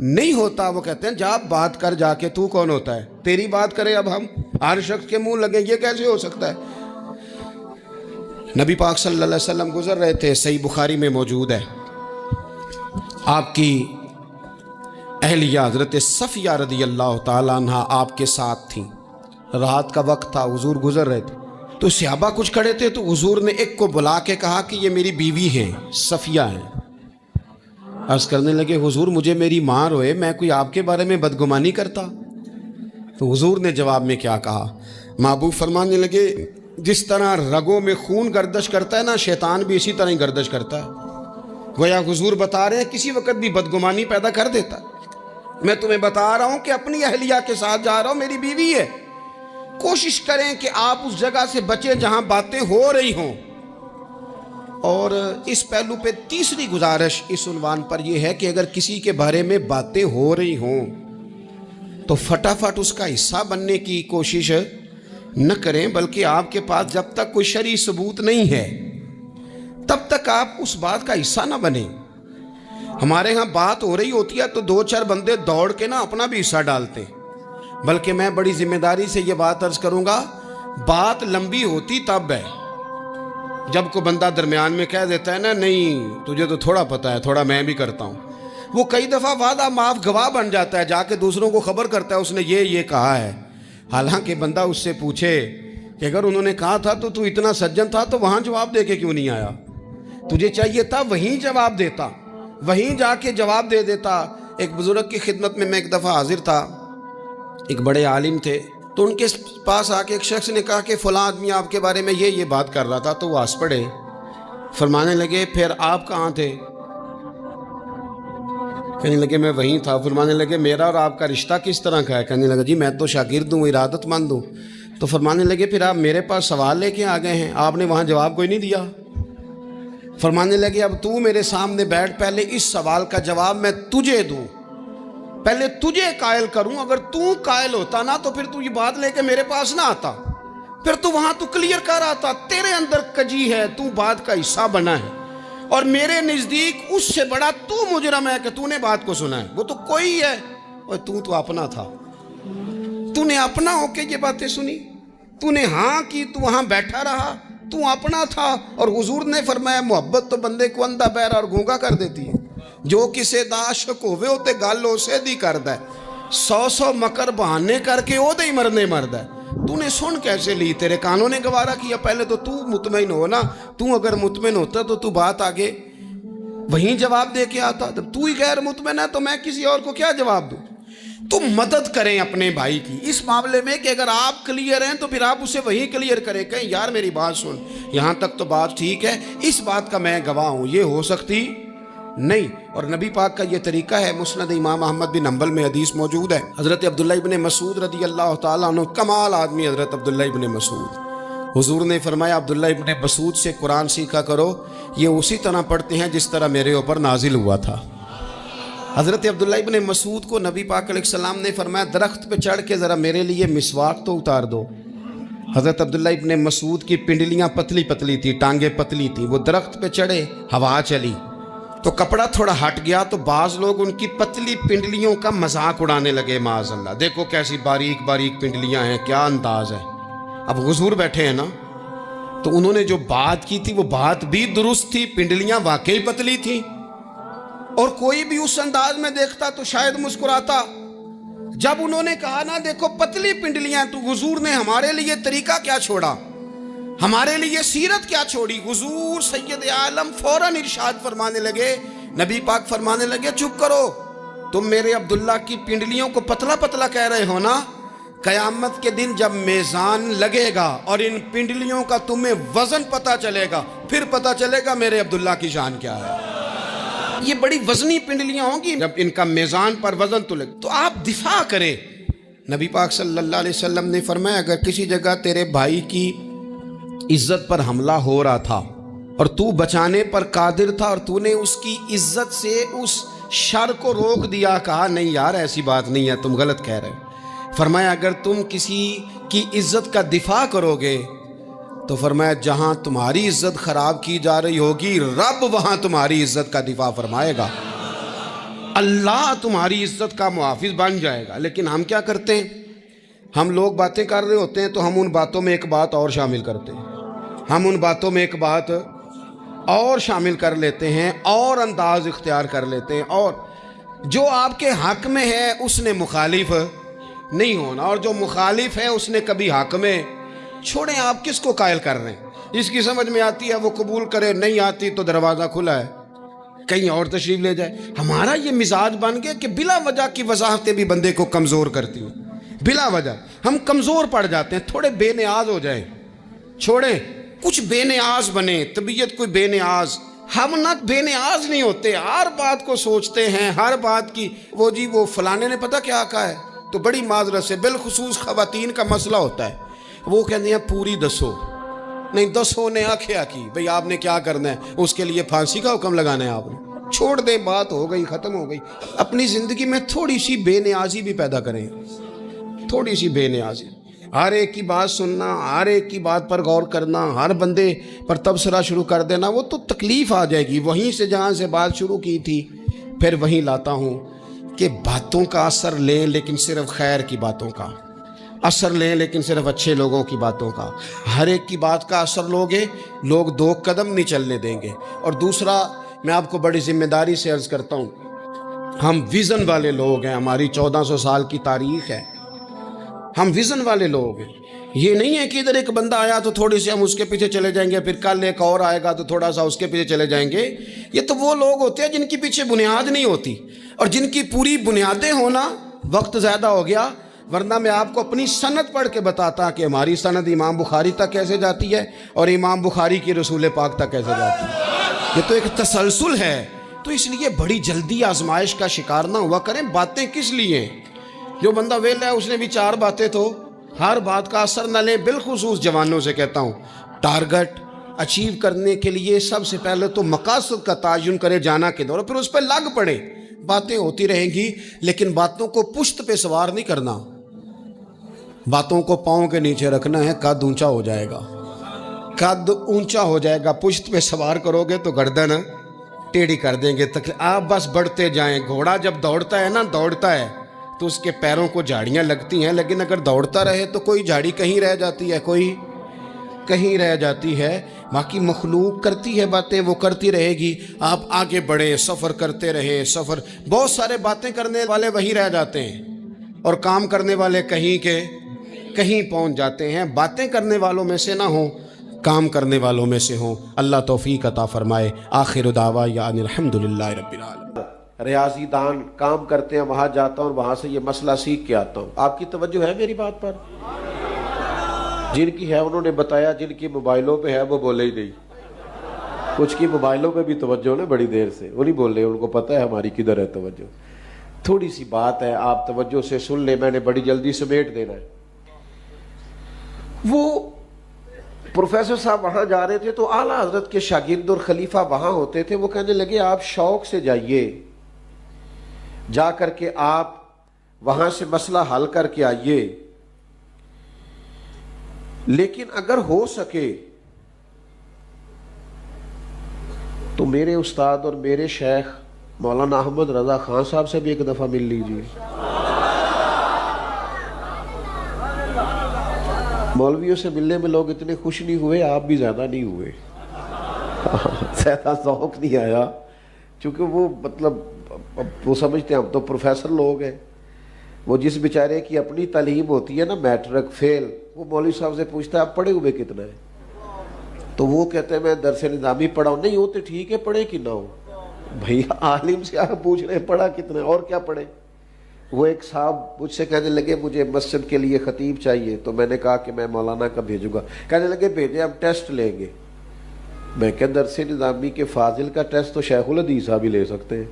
نہیں ہوتا۔ وہ کہتے ہیں جا بات کر، جا کے تو کون ہوتا ہے تیری بات کرے، اب ہم ہر شخص کے منہ لگیں، یہ کیسے ہو سکتا ہے؟ نبی پاک صلی اللہ علیہ وسلم گزر رہے تھے، صحیح بخاری میں موجود ہے، آپ کی اہلیہ حضرت صفیہ رضی اللہ تعالیٰ عنہ آپ کے ساتھ تھیں، رات کا وقت تھا، حضور گزر رہے تھے، تو صحابہ کچھ کھڑے تھے، تو حضور نے ایک کو بلا کے کہا کہ یہ میری بیوی ہیں، صفیہ ہیں۔ عرض کرنے لگے حضور مجھے میری ماں روئے، میں کوئی آپ کے بارے میں بدگمانی کرتا؟ تو حضور نے جواب میں کیا کہا؟ محبوب فرمانے لگے جس طرح رگوں میں خون گردش کرتا ہے نا، شیطان بھی اسی طرح ہی گردش کرتا ہے۔ گویا حضور بتا رہے ہیں کسی وقت بھی بدگمانی پیدا کر دیتا ہے۔ میں تمہیں بتا رہا ہوں کہ اپنی اہلیہ کے ساتھ جا رہا ہوں، میری بیوی ہے، کوشش کریں کہ آپ اس جگہ سے بچیں جہاں باتیں ہو رہی ہوں۔ اور اس پہلو پہ تیسری گزارش اس عنوان پر یہ ہے کہ اگر کسی کے بارے میں باتیں ہو رہی ہوں تو فٹافٹ اس کا حصہ بننے کی کوشش نہ کریں، بلکہ آپ کے پاس جب تک کوئی شرعی ثبوت نہیں ہے تب تک آپ اس بات کا حصہ نہ بنیں۔ ہمارے ہاں بات ہو رہی ہوتی ہے تو دو چار بندے دوڑ کے نا اپنا بھی حصہ ڈالتے ہیں، بلکہ میں بڑی ذمہ داری سے یہ بات عرض کروں گا، بات لمبی ہوتی تب ہے جب کوئی بندہ درمیان میں کہہ دیتا ہے نا نہیں تجھے تو تھوڑا پتہ ہے، تھوڑا میں بھی کرتا ہوں۔ وہ کئی دفعہ وعدہ معاف گواہ بن جاتا ہے، جا کے دوسروں کو خبر کرتا ہے اس نے یہ کہا ہے، حالانکہ بندہ اس سے پوچھے کہ اگر انہوں نے کہا تھا تو اتنا سجن تھا تو وہاں جواب دے کے کیوں نہیں آیا؟ تجھے چاہیے تھا وہیں جواب دیتا، وہیں جا کے جواب دے دیتا۔ ایک بزرگ کی خدمت میں ایک دفعہ حاضر تھا، ایک بڑے عالم تھے، تو ان کے پاس آ کے ایک شخص نے کہا کہ فلاں آدمی آپ کے بارے میں یہ بات کر رہا تھا، تو وہ ہنس پڑے، فرمانے لگے پھر آپ کہاں تھے؟ کہنے لگے میں وہیں تھا۔ فرمانے لگے میرا اور آپ کا رشتہ کس طرح کا ہے؟ کہنے لگا جی میں تو شاگرد ہوں، ارادت مند ہوں۔ تو فرمانے لگے پھر آپ میرے پاس سوال لے کے آ گئے ہیں، آپ نے وہاں جواب کوئی نہیں دیا۔ فرمانے لگے اب تو میرے سامنے بیٹھ، پہلے اس سوال کا جواب میں تجھے دوں، پہلے تجھے قائل کروں، اگر تو قائل ہوتا نا تو پھر تو یہ بات لے کے میرے پاس نہ آتا، پھر تو وہاں تو کلیئر کر آتا، تیرے اندر کجی ہے، تو بات کا حصہ بنا ہے، اور میرے نزدیک اس سے بڑا تو مجرم ہے کہ تو نے بات کو سنا ہے، وہ تو کوئی ہے، اور تو اپنا تھا، تو نے اپنا ہو کے یہ باتیں سنی، تو نے ہاں کی، تو وہاں بیٹھا رہا، تو اپنا تھا۔ اور حضور نے فرمایا محبت تو بندے کو اندھا بہرا اور گونگا کر دیتی ہے، جو کسے دا عاشق ہوئے ہوتے گالو سے دی کردہ ہے، 100 مکر بہانے کر کے او دے ہی مرنے مرد ہے۔ تو نے سن کیسے لی؟ تیرے کانوں نے گوارا کیا؟ پہلے تو مطمئن ہو نا، تو اگر مطمئن ہوتا تو بات آگے وہیں جواب دے کے آتا، جب تو ہی غیر مطمئن ہے تو میں کسی اور کو کیا جواب دوں؟ تو مدد کریں اپنے بھائی کی اس معاملے میں کہ اگر آپ کلیئر ہیں تو پھر آپ اسے وہی کلیئر کریں، کہیں یار میری بات سن، یہاں تک تو بات ٹھیک ہے، اس بات کا میں گواہ ہوں، یہ ہو سکتی نہیں۔ اور نبی پاک کا یہ طریقہ ہے، مسند امام احمد بن حنبل میں حدیث موجود ہے، حضرت عبداللہ ابن مسعود رضی اللہ تعالیٰ عنہ، کمال آدمی حضرت عبداللہ ابن مسعود، حضور نے فرمایا عبداللہ ابن مسعود سے قرآن سیکھا کرو، یہ اسی طرح پڑھتے ہیں جس طرح میرے اوپر نازل ہوا تھا۔ حضرت عبداللہ ابن مسعود کو نبی پاک علیہ السلام نے فرمایا درخت پہ چڑھ کے ذرا میرے لیے مسواک تو اتار دو۔ حضرت عبداللہ ابن مسعود کی پنڈلیاں پتلی پتلی تھی، ٹانگیں پتلی تھی، وہ درخت پہ چڑھے، ہوا چلی تو کپڑا تھوڑا ہٹ گیا تو بعض لوگ ان کی پتلی پنڈلیوں کا مذاق اڑانے لگے، معاذ اللہ، دیکھو کیسی باریک باریک پنڈلیاں ہیں، کیا انداز ہے۔ اب حضور بیٹھے ہیں نا، تو انہوں نے جو بات کی تھی وہ بات بھی درست تھی، پنڈلیاں واقعی پتلی تھیں، اور کوئی بھی اس انداز میں دیکھتا تو شاید مسکراتا۔ جب انہوں نے کہا نا دیکھو پتلی پنڈلیاں، تو حضور نے ہمارے لیے طریقہ کیا چھوڑا، ہمارے لیے سیرت کیا چھوڑی۔ حضور سید عالم فوراً ارشاد فرمانے لگے، نبی پاک فرمانے لگے چپ کرو، تم میرے عبداللہ کی پنڈلیوں کو پتلا پتلا کہہ رہے ہو نا، قیامت کے دن جب میزان لگے گا اور ان پنڈلیوں کا تمہیں وزن پتہ چلے گا، پھر پتہ چلے گا میرے عبداللہ کی شان کیا ہے۔ یہ بڑی وزنی پنڈلیاں ہوں گی، جب ان کا میزان پر وزن تو لگے تو آپ دفاع کریں۔ نبی پاک صلی اللہ علیہ وسلم نے فرمایا اگر کسی جگہ تیرے بھائی کی عزت پر حملہ ہو رہا تھا اور تو بچانے پر قادر تھا اور تو نے اس کی عزت سے اس شر کو روک دیا، کہا نہیں یار ایسی بات نہیں ہے، تم غلط کہہ رہے ہو، فرمایا اگر تم کسی کی عزت کا دفاع کرو گے تو فرمایا جہاں تمہاری عزت خراب کی جا رہی ہوگی رب وہاں تمہاری عزت کا دفاع فرمائے گا، اللہ تمہاری عزت کا محافظ بن جائے گا۔ لیکن ہم کیا کرتے ہیں، ہم لوگ باتیں کر رہے ہوتے ہیں تو ہم ان باتوں میں ایک بات اور شامل کرتے ہیں، ہم ان باتوں میں ایک بات اور شامل کر لیتے ہیں اور انداز اختیار کر لیتے ہیں، اور جو آپ کے حق میں ہے اس نے مخالف نہیں ہونا، اور جو مخالف ہے اس نے کبھی حق میں چھوڑیں۔ آپ کس کو قائل کر رہے ہیں؟ جس کی سمجھ میں آتی ہے وہ قبول کرے، نہیں آتی تو دروازہ کھلا ہے، کہیں اور تشریف لے جائے۔ ہمارا یہ مزاج بن گیا کہ بلا وجہ کی وضاحتیں بھی بندے کو کمزور کرتی ہوں، بلا وجہ ہم کمزور پڑ جاتے ہیں، تھوڑے بے نیاز ہو جائیں، چھوڑیں کچھ بے نیاز بنے، طبیعت کوئی بے نیاز، ہم نہ بے نیاز نہیں ہوتے، ہر بات کو سوچتے ہیں، ہر بات کی وہ جی وہ فلانے نے پتہ کیا کہا ہے، تو بڑی معذرت سے بالخصوص خواتین کا مسئلہ ہوتا ہے، وہ کہتے ہیں پوری دسو، نہیں دسو نے آکھیا کی، بھئی آپ نے کیا کرنا ہے، اس کے لیے پھانسی کا حکم لگانا ہے آپ نے، چھوڑ دیں، بات ہو گئی ختم ہو گئی۔ اپنی زندگی میں تھوڑی سی بے نیازی بھی پیدا کریں، تھوڑی سی بے نیازی، ہر ایک کی بات سننا، ہر ایک کی بات پر غور کرنا، ہر بندے پر تبصرہ شروع کر دینا، وہ تو تکلیف آ جائے گی۔ وہیں سے جہاں سے بات شروع کی تھی پھر وہیں لاتا ہوں کہ باتوں کا اثر لیں لیکن صرف خیر کی باتوں کا اثر لیں، لیکن صرف اچھے لوگوں کی باتوں کا۔ ہر ایک کی بات کا اثر لوگے، لوگ دو قدم نہیں چلنے دیں گے۔ اور دوسرا میں آپ کو بڑی ذمہ داری سے عرض کرتا ہوں، ہم ویژن والے لوگ ہیں، ہماری 1400 سال کی تاریخ ہے، ہم ویژن والے لوگ ہیں۔ یہ نہیں ہے کہ ادھر ایک بندہ آیا تو تھوڑی سی ہم اس کے پیچھے چلے جائیں گے، پھر کل ایک اور آئے گا تو تھوڑا سا اس کے پیچھے چلے جائیں گے۔ یہ تو وہ لوگ ہوتے ہیں جن کی پیچھے بنیاد نہیں ہوتی، اور جن کی پوری بنیادیں ہونا۔ وقت زیادہ ہو گیا، ورنہ میں آپ کو اپنی سند پڑھ کے بتاتا کہ ہماری سند امام بخاری تک کیسے جاتی ہے اور امام بخاری کی رسول پاک تک کیسے جاتی ہے۔ یہ تو ایک تسلسل ہے، تو اس لیے بڑی جلدی آزمائش کا شکار نہ ہوا کریں۔ باتیں کس لیے ہیں؟ جو بندہ ویلا ہے اس نے بھی 4 باتیں، تو ہر بات کا اثر نہ لیں۔ بالخصوص جوانوں سے کہتا ہوں، ٹارگٹ اچیو کرنے کے لیے سب سے پہلے تو مقاصد کا تعین کرے، جانا کدھر، اور پھر اس پہ لگ پڑے۔ باتیں ہوتی رہیں گی، لیکن باتوں کو پشت پہ سوار نہیں کرنا، باتوں کو پاؤں کے نیچے رکھنا ہے، قد اونچا ہو جائے گا، قد اونچا ہو جائے گا۔ پشت پہ سوار کرو گے تو گردن ٹیڑھی کر دیں گے۔ آپ بس بڑھتے جائیں۔ گھوڑا جب دوڑتا ہے نا، دوڑتا ہے تو اس کے پیروں کو جھاڑیاں لگتی ہیں، لیکن اگر دوڑتا رہے تو کوئی جھاڑی کہیں رہ جاتی ہے، کوئی کہیں رہ جاتی ہے۔ باقی مخلوق کرتی ہے باتیں، وہ کرتی رہے گی، آپ آگے بڑھیں، سفر کرتے رہیں۔ سفر بہت سارے باتیں کرنے والے وہیں رہ جاتے ہیں اور کام کرنے والے کہیں کے کہیں پہنچ جاتے ہیں۔ باتیں کرنے والوں میں سے نہ ہوں، کام کرنے والوں میں سے ہوں۔ اللہ توفیق عطا فرمائے۔ آخر دعوانا ان الحمدللہ رب العالمین۔ ریاضی دان کام کرتے ہیں، وہاں جاتا ہوں، وہاں سے یہ مسئلہ سیکھ کے آتا ہوں۔ آپ کی توجہ ہے میری بات پر؟ جن کی ہے انہوں نے بتایا، جن کی موبائلوں پہ ہے وہ بولے ہی نہیں۔ کچھ کی موبائلوں پہ بھی توجہ ہے بڑی دیر سے، وہ نہیں بول رہے، ان کو پتہ ہے ہماری کدھر ہے توجہ۔ تھوڑی سی بات ہے، آپ توجہ سے سن لیں، میں نے بڑی جلدی سمیٹ دینا ہے۔ وہ پروفیسر صاحب وہاں جا رہے تھے تو اعلیٰ حضرت کے شاگرد اور خلیفہ وہاں ہوتے تھے۔ وہ کہنے لگے آپ شوق سے جائیے، جا کر کے آپ وہاں سے مسئلہ حل کر کے آئیے، لیکن اگر ہو سکے تو میرے استاد اور میرے شیخ مولانا احمد رضا خان صاحب سے بھی ایک دفعہ مل لیجیے۔ مولویوں سے ملنے میں لوگ اتنے خوش نہیں ہوئے، آپ بھی زیادہ نہیں ہوئے، زیادہ ذوق نہیں آیا، چونکہ وہ مطلب وہ سمجھتے ہیں ہم تو پروفیسر لوگ ہیں۔ وہ جس بیچارے کی اپنی تعلیم ہوتی ہے نا، میٹرک فیل، وہ مولوی صاحب سے پوچھتا ہے آپ پڑھے ہوئے کتنا ہے؟ تو وہ کہتے ہیں میں درس نظامی پڑھا ہوں۔ نہیں ہوتے ٹھیک ہے، پڑھے کہ نہ ہو، بھئی عالم سے آپ پوچھ رہے ہیں پڑھا کتنا ہے اور کیا پڑھے؟ وہ ایک صاحب مجھ سے کہنے لگے مجھے مسجد کے لیے خطیب چاہیے، تو میں نے کہا کہ میں مولانا کا بھیجوں گا۔ کہنے لگے بھیجے، ہم ٹیسٹ لیں گے۔ میں کہ درس نظامی کے فاضل کا ٹیسٹ تو شیخ الحدیث صاحب ہی لے سکتے ہیں،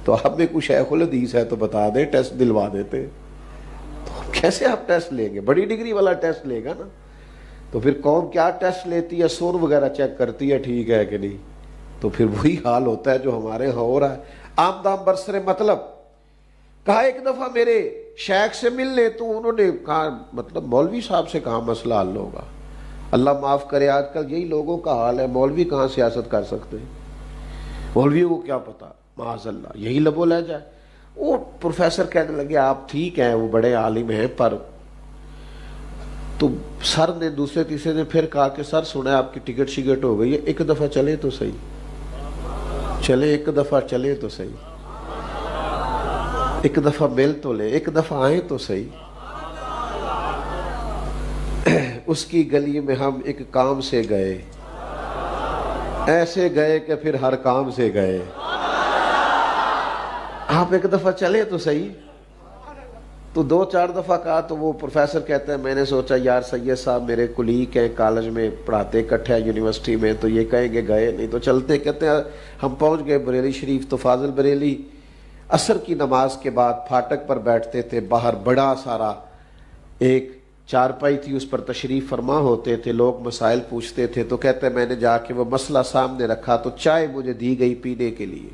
تو آپ میں کوئی شیخ الحدیث ہے تو بتا دیں، ٹیسٹ دلوا دیتے۔ تو کیسے آپ ٹیسٹ لیں گے؟ بڑی ڈگری والا ٹیسٹ لے گا نا۔ تو پھر قوم کیا ٹیسٹ لیتی ہے؟ سور وغیرہ چیک کرتی ہے ٹھیک ہے کہ نہیں؟ تو پھر وہی حال ہوتا ہے جو ہمارے ہاں ہو رہا ہے۔ عام دام برسر مطلب کہا ایک دفعہ میرے شیخ سے مل لے، تو انہوں نے کہا مطلب مولوی صاحب سے کہاں مسئلہ حل ہوگا؟ اللہ معاف کرے، آج کل یہی لوگوں کا حال ہے، مولوی کہاں سیاست کر سکتے ہیں؟ مولویوں کو کیا پتا، معاذ اللہ، یہی لب و لہجہ ہے۔ وہ پروفیسر کہنے لگے آپ ٹھیک ہیں، وہ بڑے عالم ہیں، پر تو سر نے دوسرے تیسرے نے پھر کہا کہ سر سنا ہے آپ کی ٹکٹ شکٹ ہو گئی ہے، ایک دفعہ چلے تو صحیح، چلے ایک دفعہ چلے تو صحیح، ایک دفعہ مل تو لے، ایک دفعہ آئیں تو صحیح۔ اس کی گلی میں ہم ایک کام سے گئے، ایسے گئے کہ پھر ہر کام سے گئے۔ آپ ایک دفعہ چلے تو صحیح۔ تو دو چار دفعہ کہا تو وہ پروفیسر کہتے ہیں میں نے سوچا یار سید صاحب میرے کلیگ ہیں، کالج میں پڑھاتے اکٹھے ہیں یونیورسٹی میں، تو یہ کہیں گے گئے نہیں تو چلتے۔ کہتے ہیں ہم پہنچ گئے بریلی شریف، تو فاضل بریلی عصر کی نماز کے بعد پھاٹک پر بیٹھتے تھے، باہر بڑا سارا ایک چارپائی تھی، اس پر تشریف فرما ہوتے تھے، لوگ مسائل پوچھتے تھے۔ تو کہتے ہیں میں نے جا کے وہ مسئلہ سامنے رکھا تو چائے مجھے دی گئی پینے کے لیے۔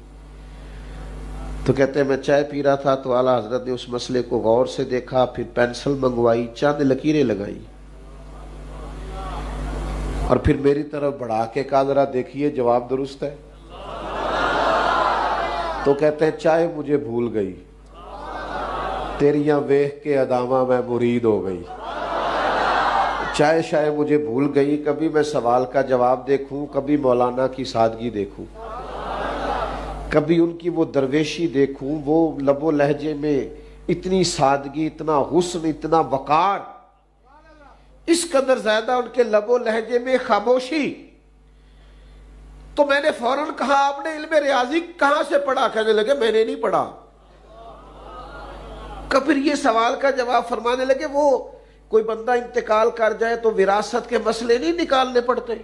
تو کہتے ہیں میں چائے پی رہا تھا تو اعلیٰ حضرت نے اس مسئلے کو غور سے دیکھا، پھر پینسل منگوائی، چند لکیریں لگائی، اور پھر میری طرف بڑھا کے کہا ذرا دیکھیے جواب درست ہے؟ تو کہتے ہیں چائے مجھے بھول گئی، تیریاں ویخ کے ادامہ میں مرید ہو گئی۔ چائے شائے مجھے بھول گئی، کبھی میں سوال کا جواب دیکھوں، کبھی مولانا کی سادگی دیکھوں، کبھی ان کی وہ درویشی دیکھوں، وہ لب و لہجے میں اتنی سادگی، اتنا حسن، اتنا وقار، اس قدر زیادہ ان کے لب و لہجے میں خاموشی۔ تو میں نے فوراً کہا آپ نے علم ریاضی کہاں سے پڑھا؟ کہنے لگے میں نے نہیں پڑھا۔ پھر یہ سوال کا جواب فرمانے لگے وہ کوئی بندہ انتقال کر جائے تو وراثت کے مسئلے نہیں نکالنے پڑتے،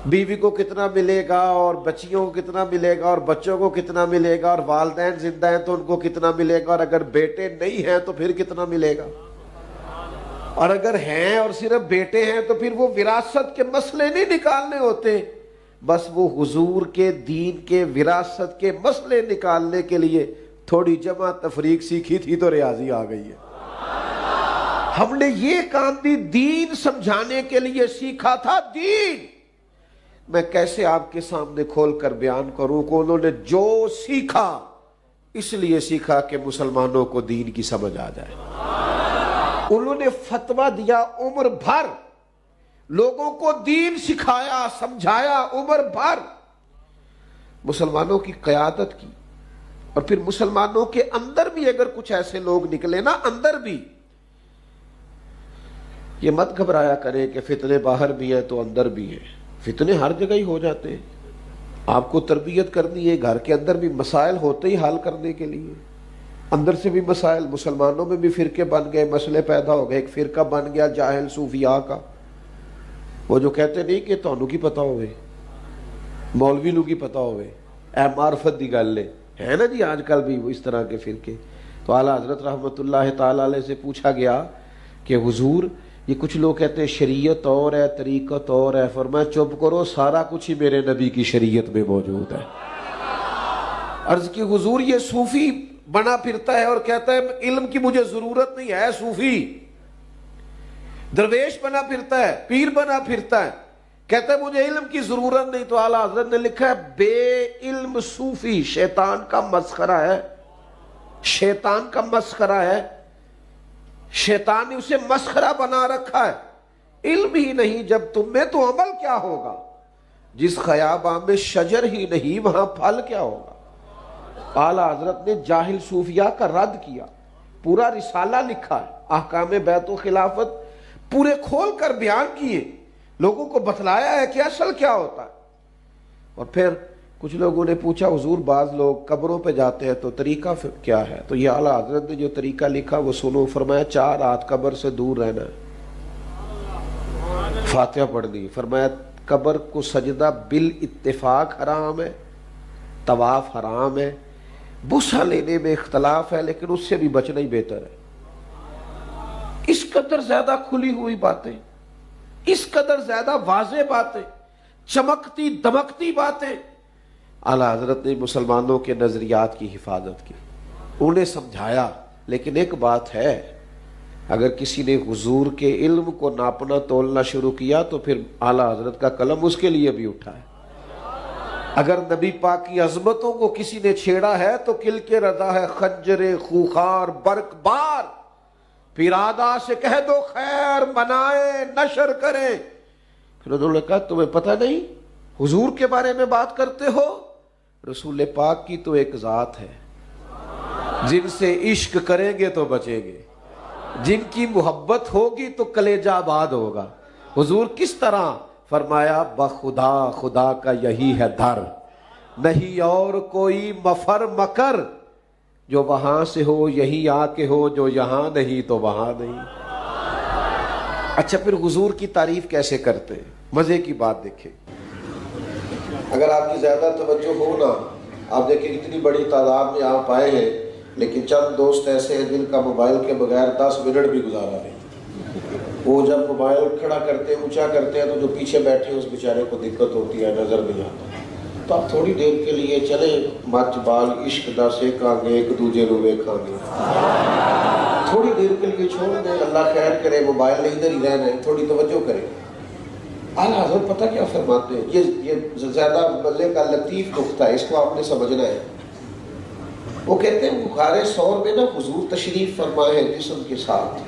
بیوی کو کتنا ملے گا اور بچیوں کو کتنا ملے گا اور بچوں کو کتنا ملے گا، اور والدین زندہ ہیں تو ان کو کتنا ملے گا، اور اگر بیٹے نہیں ہیں تو پھر کتنا ملے گا، اور اگر ہیں اور صرف بیٹے ہیں تو پھر وہ وراثت کے مسئلے نہیں نکالنے ہوتے۔ بس وہ حضور کے دین کے وراثت کے مسئلے نکالنے کے لیے تھوڑی جمع تفریق سیکھی تھی تو ریاضی آ گئی ہے. ہم نے یہ کام بھی دین سمجھانے کے لیے سیکھا تھا. دین میں کیسے آپ کے سامنے کھول کر بیان کروں کہ انہوں نے جو سیکھا اس لیے سیکھا کہ مسلمانوں کو دین کی سمجھ آ جائے. انہوں نے فتویٰ دیا عمر بھر، لوگوں کو دین سکھایا سمجھایا عمر بھر، مسلمانوں کی قیادت کی. اور پھر مسلمانوں کے اندر بھی اگر کچھ ایسے لوگ نکلے نا، اندر بھی، یہ مت گھبرایا کریں کہ فتنے باہر بھی ہیں تو اندر بھی ہیں. فتنے ہر جگہ ہی ہو جاتے ہیں. آپ کو تربیت کرنی ہے، گھر کے اندر بھی مسائل ہوتے ہی حل کرنے کے لیے. اندر سے بھی مسائل، مسلمانوں میں بھی فرقے بن گئے، مسئلے پیدا ہو گئے. ایک فرقہ بن گیا جاہل صوفیاء کا، وہ جو کہتے نہیں کہ تانوں کی پتہ ہوئے، مولوی لوگ کی پتہ ہوئے، اے معرفت دی گل ہے نا جی. آج کل بھی وہ اس طرح کے فرقے. تو اعلیٰ حضرت رحمۃ اللہ تعالی علیہ سے پوچھا گیا کہ حضور یہ کچھ لوگ کہتے ہیں شریعت اور ہے طریقت اور ہے. فرمایا چپ کرو، سارا کچھ ہی میرے نبی کی شریعت میں موجود ہے. عرض کی حضور یہ صوفی بنا پھرتا ہے اور کہتا ہے علم کی مجھے ضرورت نہیں ہے. صوفی درویش بنا پھرتا ہے، پیر بنا پھرتا ہے، کہتا ہے مجھے علم کی ضرورت نہیں. تو اعلیٰ حضرت نے لکھا ہے بے علم صوفی شیطان کا مسخرہ ہے. شیطان کا مسخرہ ہے. شیطان نے اسے مسخرہ بنا رکھا ہے. علم ہی نہیں جب تم میں تو عمل کیا ہوگا؟ جس خیاباں میں شجر ہی نہیں وہاں پھل کیا ہوگا؟ اعلیٰ حضرت نے جاہل صوفیاء کا رد کیا، پورا رسالہ لکھا ہے، احکام بیعت و خلافت پورے کھول کر بیان کیے، لوگوں کو بتلایا ہے کہ اصل کیا ہوتا ہے. اور پھر کچھ لوگوں نے پوچھا حضور بعض لوگ قبروں پہ جاتے ہیں تو طریقہ کیا ہے؟ تو یہ اعلیٰ حضرت نے جو طریقہ لکھا وہ سنو. فرمایا 4 رات قبر سے دور رہنا ہے، فاتحہ پڑھ دی. فرمایا قبر کو سجدہ بالاتفاق حرام ہے، طواف حرام ہے، بوسہ لینے میں اختلاف ہے لیکن اس سے بھی بچنا ہی بہتر ہے. اس قدر زیادہ کھلی ہوئی باتیں، اس قدر زیادہ واضح باتیں، چمکتی دمکتی باتیں. اعلیٰ حضرت نے مسلمانوں کے نظریات کی حفاظت کی، انہیں سمجھایا. لیکن ایک بات ہے، اگر کسی نے حضور کے علم کو ناپنا تولنا شروع کیا تو پھر اعلیٰ حضرت کا قلم اس کے لیے بھی اٹھا ہے. اگر نبی پاک کی عظمتوں کو کسی نے چھیڑا ہے تو کل کے رضا ہے خنجر خوخار برق بار. پھر آدھا سے کہہ دو خیر منائے نشر کریں. پھر انہوں نے کہا تمہیں پتہ نہیں حضور کے بارے میں بات کرتے ہو؟ رسول پاک کی تو ایک ذات ہے، جن سے عشق کریں گے تو بچیں گے، جن کی محبت ہوگی تو کلیجہ آباد ہوگا. حضور کس طرح؟ فرمایا بخدا خدا کا یہی ہے در، نہیں اور کوئی مفر مکر، جو وہاں سے ہو یہی آ کے ہو، جو یہاں نہیں تو وہاں نہیں. اچھا پھر حضور کی تعریف کیسے کرتے ہیں؟ مزے کی بات دیکھیں. اگر آپ کی زیادہ توجہ ہو نا، آپ دیکھیں اتنی بڑی تعداد میں آپ آئے ہیں لیکن چند دوست ایسے ہیں جن کا موبائل کے بغیر 10 منٹ بھی گزارا نہیں. وہ جب موبائل کھڑا کرتے ہیں اونچا کرتے ہیں تو جو پیچھے بیٹھے ہیں اس بیچارے کو دقت ہوتی ہے، نظر نہیں آتا. تو آپ تھوڑی دیر کے لیے چلیں، مچ بال عشق دا سیکھاں گے، ایک دوجے نو ویکھاں گے. تھوڑی دیر کے لیے چھوڑ دیں، اللہ خیر کرے. موبائل نہیں ادھر ہی رہنا ہے، تھوڑی توجہ کریں. اعلیٰ حضرت پتہ کیا فرماتے ہیں؟ یہ زیادہ مزے کا لطیف نقطہ ہے، اس کو آپ نے سمجھنا ہے. وہ کہتے ہیں بخارِ سور میں نا حضور تشریف فرمائے جسم کے ساتھ،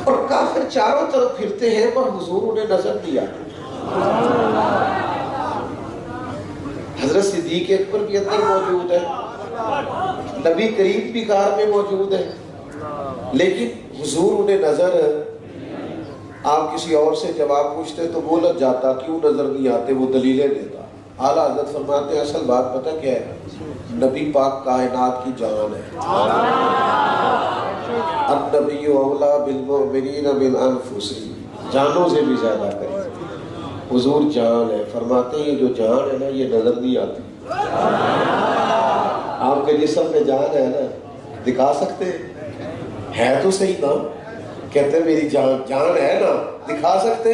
اور کافر چاروں طرف پھرتے ہیں پر حضور انہیں نظر دیا. حضرت صدیق اکبر بھی اندر موجود ہے، نبی کریم بھی غار میں موجود ہے، لیکن حضور انہیں نظر. آپ کسی اور سے جواب پوچھتے تو وہ لگ جاتا کیوں نظر نہیں آتے، وہ دلیلیں دیتا. اعلیٰ حضرت فرماتے ہیں اصل بات پتہ کیا ہے؟ نبی پاک کائنات کی جان ہے. النبی اولا بالمؤمنین من انفسہم، جانوں سے بھی زیادہ کریں. حضور جان ہے. فرماتے ہیں یہ جو جان ہے نا یہ نظر نہیں آتی. آپ کے جسم میں جان ہے نا، دکھا سکتے ہے تو صحیح نا. کہتے ہیں میری جان ہے نا، دکھا سکتے.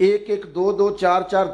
1-1, 2-2, 4-4,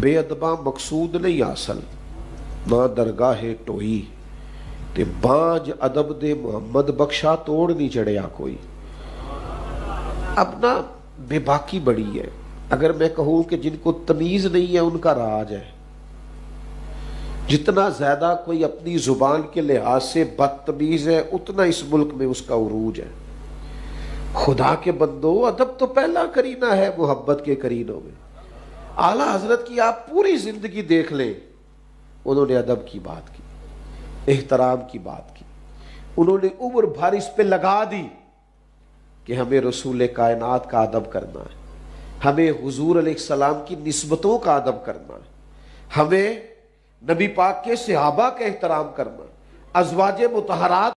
بے ادباں مقصود نہیں اصل نہ درگاہ ٹوئی تے بانج ادب دے محمد بخشا توڑ نہیں چڑھیا کوئی. اب نا بے باکی بڑی ہے. اگر میں کہوں کہ جن کو تمیز نہیں ہے ان کا راج ہے. جتنا زیادہ کوئی اپنی زبان کے لحاظ سے بدتمیز ہے اتنا اس ملک میں اس کا عروج ہے. خدا کے بندو ادب تو پہلا کرینہ ہے محبت کے کرینوں میں. اعلیٰ حضرت کی آپ پوری زندگی دیکھ لیں, انہوں نے ادب کی بات کی, احترام کی بات کی. انہوں نے عمر بھر اس پہ لگا دی کہ ہمیں رسول کائنات کا ادب کرنا ہے, ہمیں حضور علیہ السلام کی نسبتوں کا ادب کرنا ہے, ہمیں نبی پاک کے صحابہ کا احترام کرنا, ازواج مطہرات